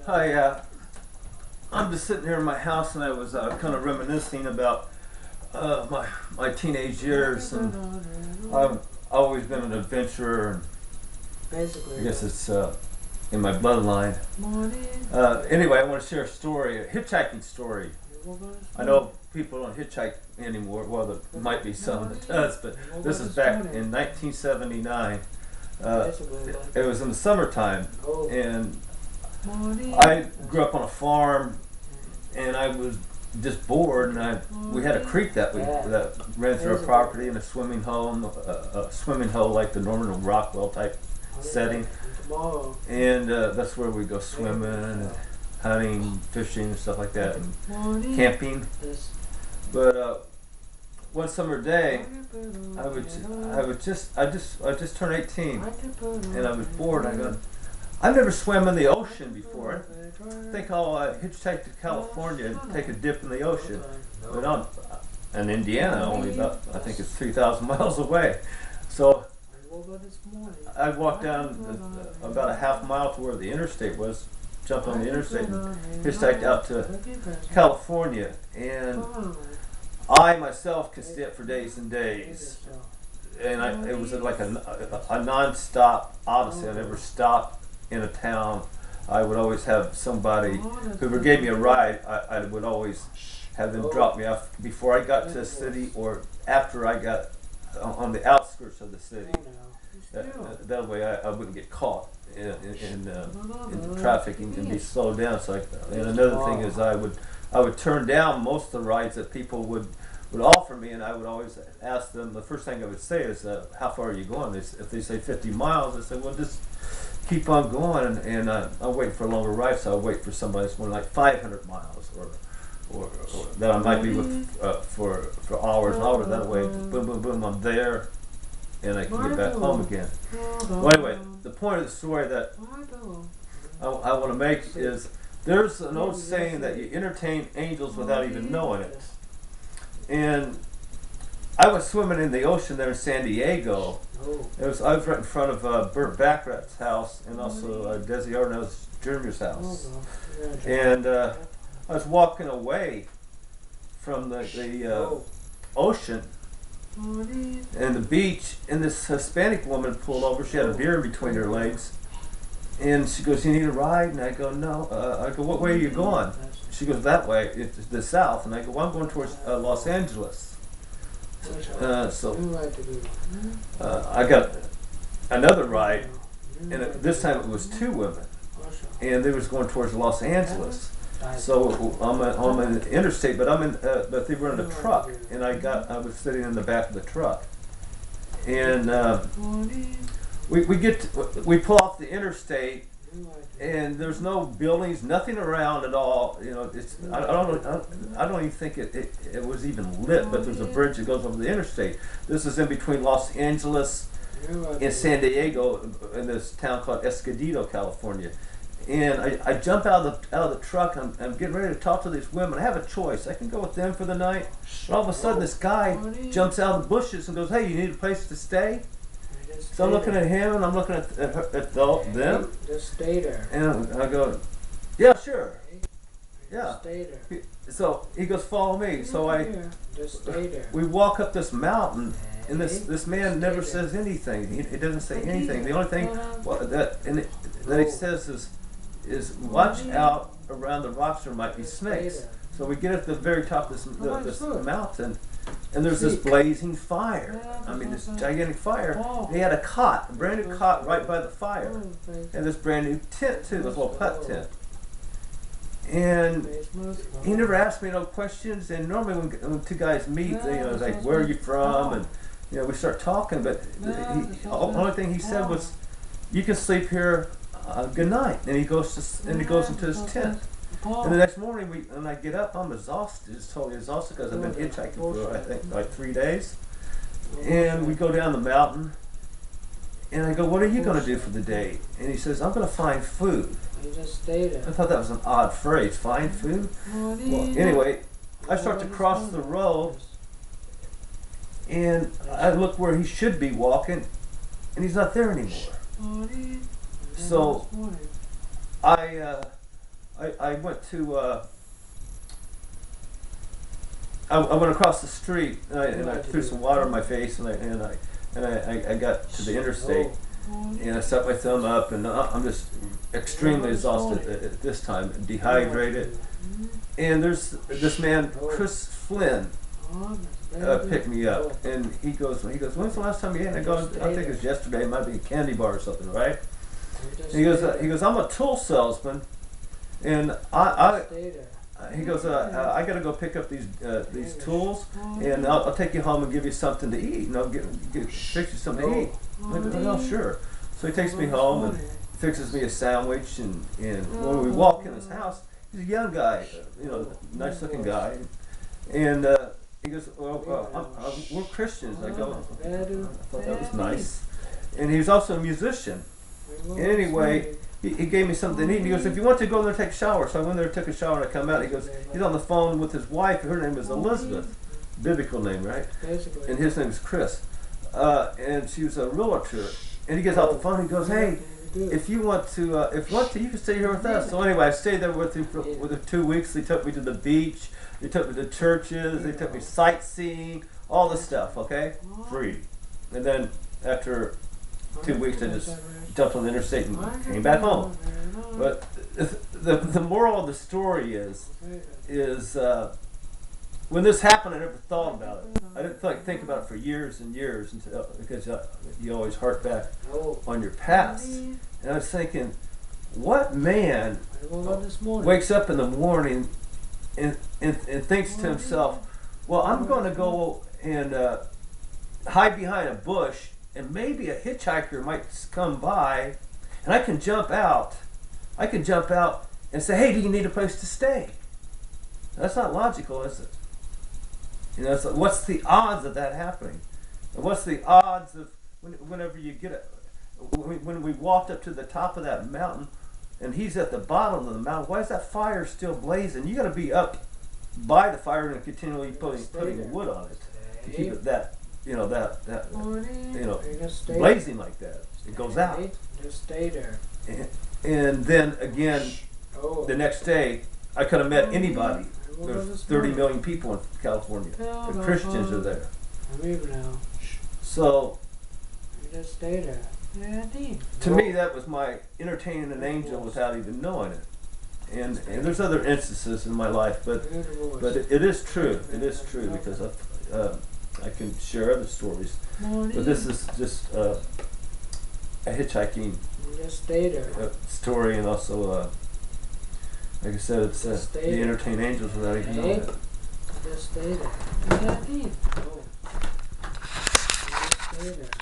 Hi, I'm just sitting here in my house and I was kind of reminiscing about my teenage years, and I've always been an adventurer, and Basically, I guess it's in my bloodline. Anyway, I want to share a story, a hitchhiking story. I know people don't hitchhike anymore. Well, there might be some that does, but this is back in 1979. It was in the summertime, and I grew up on a farm, and I was just bored, and we had a creek that ran through our property, and a swimming hole like the Norman Rockwell type setting, and that's where we go swimming and hunting, fishing, and stuff like that, and camping. But one summer day, I just turned 18, and I was bored. I've never swam in the ocean before. I think I'll hitchhike to California and take a dip in the ocean. But I'm in Indiana, only about, I think it's 3,000 miles away. So I walked down about a half mile to where the interstate was, jumped on the interstate and hitchhiked out to California. And I myself could stay up for days and days. And it was like a non-stop odyssey. I never stopped in a town. I would always have somebody, whoever gave me a ride, I would always have them drop me off before I got to the city or after I got on the outskirts of the city. That way I wouldn't get caught in traffic and be slowed down. And another thing is I would turn down most of the rides that people would offer me, and I would always ask them, the first thing I would say is, how far are you going? If they say 50 miles, I say, well, just keep on going, and I'll wait for a longer ride, so I'll wait for somebody that's more like 500 miles, or that I might be with for hours and hours. That way, boom, boom, boom, I'm there, and I can get back home again. Well, anyway, the point of the story that I want to make is, there's an old saying that you entertain angels without even knowing it. And I was swimming in the ocean there in San Diego. I was right in front of Burt Baccarat's house, and also Desi Arnaud's Jr.'s house. And I was walking away from the ocean and the beach, and this Hispanic woman pulled over. She had a beer in between her legs, and she goes, "You need a ride?" And I go, "No." I go, "What way are you going?" She goes, "That way, it's the south." And I go, "Well, I'm going towards Los Angeles." I got another ride, and this time it was two women, and they was going towards Los Angeles. So I'm on the interstate, but but they were in a truck, and I was sitting in the back of the truck, and we pull off the interstate, and there's no buildings, nothing around at all. You know, I don't even think it was even lit, but there's a bridge that goes over the interstate. This is in between Los Angeles and San Diego, in this town called Escondido, California. And I jump out of the truck, and I'm getting ready to talk to these women. I have a choice. I can go with them for the night. But all of a sudden, this guy jumps out of the bushes and goes, "Hey, you need a place to stay?" So I'm looking at him, and I'm looking at them. Just stay there. And I go, "Yeah, sure. Yeah." Stay there. So he goes, "Follow me." So Just stay there. we walk up this mountain, and this man never says anything. He doesn't say anything. The only thing that he says is watch out around the rocks, there might be snakes. So we get at the very top of this mountain, and there's this blazing fire. I mean, this gigantic fire. He had a brand new cot right by the fire, and this brand new tent too, this little putt tent. And he never asked me no questions. And normally when two guys meet, it's like, "Where are you from?" And we start talking. But the only thing he said was, "You can sleep here. Good night." And he goes into his tent. And the next morning, when I get up, I'm exhausted, just totally exhausted, because I've been hitchhiking for, I think, like 3 days. And we go down the mountain, and I go, "What are you going to do for the day?" And he says, "I'm going to find food." You just stay there. I thought that was an odd phrase, find food. Well, anyway, I start to cross the road, and I look where he should be walking, and he's not there anymore. So I I went to I went across the street and I threw some water in my face and I got to the interstate and I stuck my thumb up and I'm just extremely exhausted at this time, dehydrated. And there's this man, Chris Flynn, picked me up and he goes, when's the last time you ate? And I go, I think it was yesterday. It might be a candy bar or something, right? And he goes, I'm a tool salesman, and he goes, I got to go pick up these tools, and I'll take you home and give you something to eat, and I'll fix you something to eat. I go, oh, sure. So he takes me home and fixes me a sandwich, and when we walk in his house, he's a young guy, nice looking guy, and he goes, we're Christians. I go, I thought that was nice. And he was also a musician. And anyway, he gave me something to eat. And he goes, if you want to go in there and take a shower. So I went there and took a shower and I come out. He goes, he's on the phone with his wife. Her name is Elizabeth. Biblical name, right? And his name is Chris. And she was a realtor. And he gets off the phone and he goes, hey, if you want to, you can stay here with us. So anyway, I stayed there with him for 2 weeks. They took me to the beach. They took me to churches. They took me sightseeing. All this stuff, okay? Free. And then after 2 weeks, I just jumped on the interstate and came back home. But the moral of the story is when this happened, I never thought about it. I didn't think about it for years and years because you always hark back on your past. And I was thinking, what man wakes up in the morning and thinks to himself, well, I'm going to go and hide behind a bush and maybe a hitchhiker might come by and I can jump out and say, hey, do you need a place to stay? That's not logical, is it? So what's the odds of that happening? And what's the odds of whenever you get it? When we walked up to the top of that mountain and he's at the bottom of the mountain, why is that fire still blazing? You got to be up by the fire and continually putting wood on it to keep it blazing like that. It goes out. Just stay there. And then again, the next day, I could have met anybody. There's 30 million people in California. The Christians are there. I'm leaving now. So, Just stay there. to me, that was my entertaining an angel without even knowing it. And there's other instances in my life, but it is true. It is true because I can share other stories. But this is just a hitchhiking story, and also, like I said, it's the entertain angels without even knowing it. Just stay there. Just stay there.